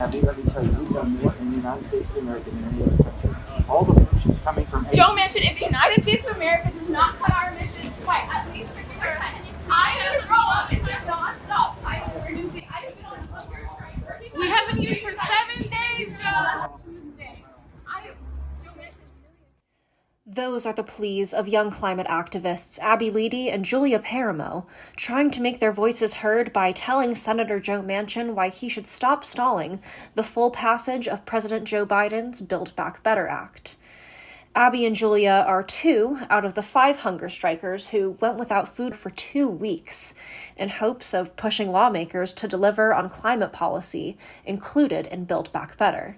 Abby, let me tell you, we've done more in the United States of America than any other country. All the emissions coming from Asia. Joe mentioned if the United States of America does not cut our emissions by at least 50%, I'm going to grow up and just not stop fighting emergency. I have been on hunger strike. We haven't eaten for 7 days, Joe. Tuesday. Joe mentioned. Those are the pleas of young climate activists Abby Leedy and Julia Paramo, trying to make their voices heard by telling Senator Joe Manchin why he should stop stalling the full passage of President Joe Biden's Build Back Better Act. Abby and Julia are 2 out of the 5 hunger strikers who went without food for 2 weeks in hopes of pushing lawmakers to deliver on climate policy included in Build Back Better.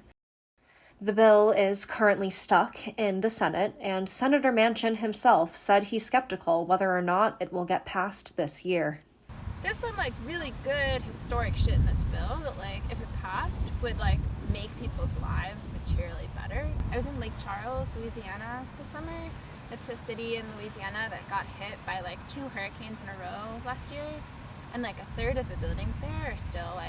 The bill is currently stuck in the Senate, and Senator Manchin himself said he's skeptical whether or not it will get passed this year. There's some really good historic shit in this bill that if it passed would make people's lives materially better. I was in Lake Charles, Louisiana this summer. It's a city in Louisiana that got hit by 2 hurricanes in a row last year, and a third of the buildings there are still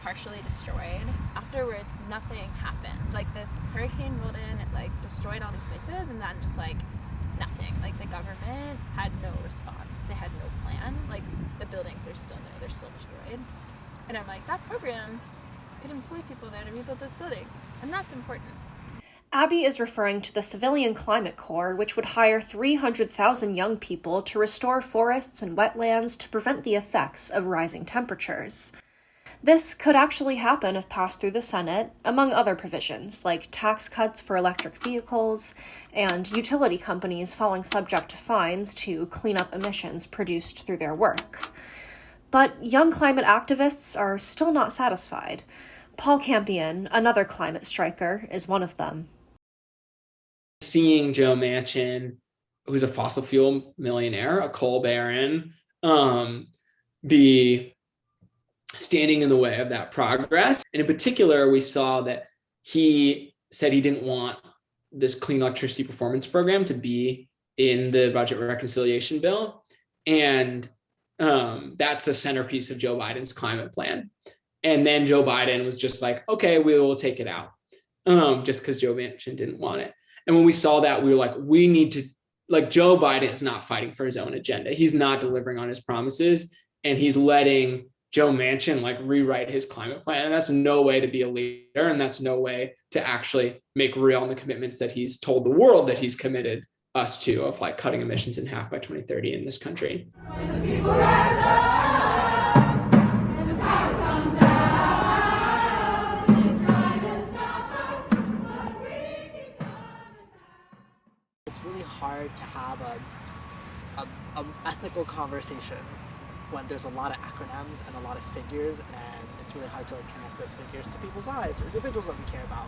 partially destroyed. Afterwards, nothing happened. This hurricane rolled in, it destroyed all these places, and then just nothing. The government had no response. They had no plan. The buildings are still there. They're still destroyed. And I'm that program could employ people there to rebuild those buildings. And that's important. Abby is referring to the Civilian Climate Corps, which would hire 300,000 young people to restore forests and wetlands to prevent the effects of rising temperatures. This could actually happen if passed through the Senate, among other provisions, like tax cuts for electric vehicles and utility companies falling subject to fines to clean up emissions produced through their work. But young climate activists are still not satisfied. Paul Campion, another climate striker, is one of them. Seeing Joe Manchin, who's a fossil fuel millionaire, a coal baron, be standing in the way of that progress. And in particular, we saw that he said he didn't want this clean electricity performance program to be in the budget reconciliation bill. And that's a centerpiece of Joe Biden's climate plan. And then Joe Biden was just okay, we will take it out, just because Joe Manchin didn't want it. And when we saw that, we were we need to, Joe Biden is not fighting for his own agenda. He's not delivering on his promises, and he's letting Joe Manchin rewrite his climate plan. And that's no way to be a leader. And that's no way to actually make real on the commitments that he's told the world that he's committed us to, of cutting emissions in half by 2030 in this country. It's really hard to have an ethical conversation when there's a lot of acronyms and a lot of figures, and it's really hard to connect those figures to people's lives or individuals that we care about.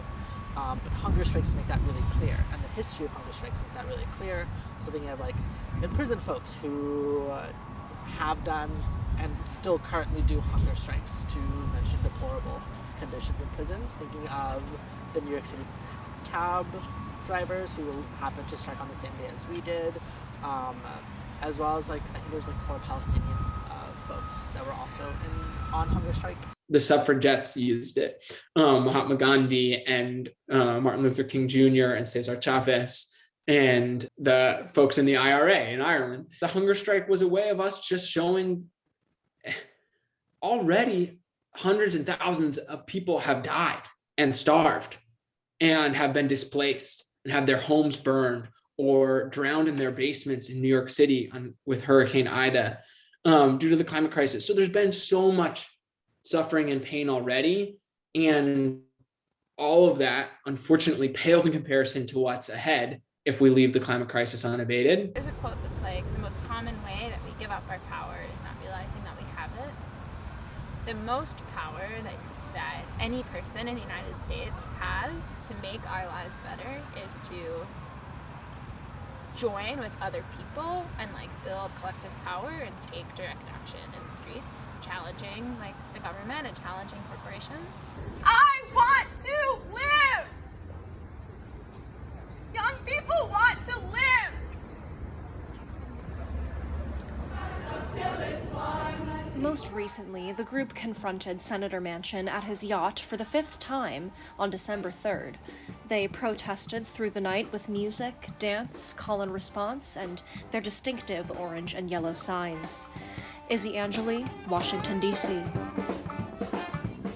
But hunger strikes make that really clear, and the history of hunger strikes make that really clear. So thinking of imprisoned folks who have done and still currently do hunger strikes, to mention deplorable conditions in prisons. Thinking of the New York City cab drivers who happened to strike on the same day as we did, as well as I think there's 4 Palestinian folks that were also on hunger strike. The suffragettes used it. Mahatma Gandhi and Martin Luther King Jr. and Cesar Chavez and the folks in the IRA in Ireland. The hunger strike was a way of us just showing already hundreds and thousands of people have died and starved and have been displaced and had their homes burned or drowned in their basements in New York City with Hurricane Ida. Due to the climate crisis. So there's been so much suffering and pain already. And all of that, unfortunately, pales in comparison to what's ahead if we leave the climate crisis unabated. There's a quote that's the most common way that we give up our power is not realizing that we have it. The most power that any person in the United States has to make our lives better is to join with other people and build collective power and take direct action in the streets, challenging the government and challenging corporations. I want to live! Young people want to live! Most recently, the group confronted Senator Manchin at his yacht for the 5th time on December 3rd. They protested through the night with music, dance, call and response, and their distinctive orange and yellow signs. Izzy Angeli, Washington, D.C.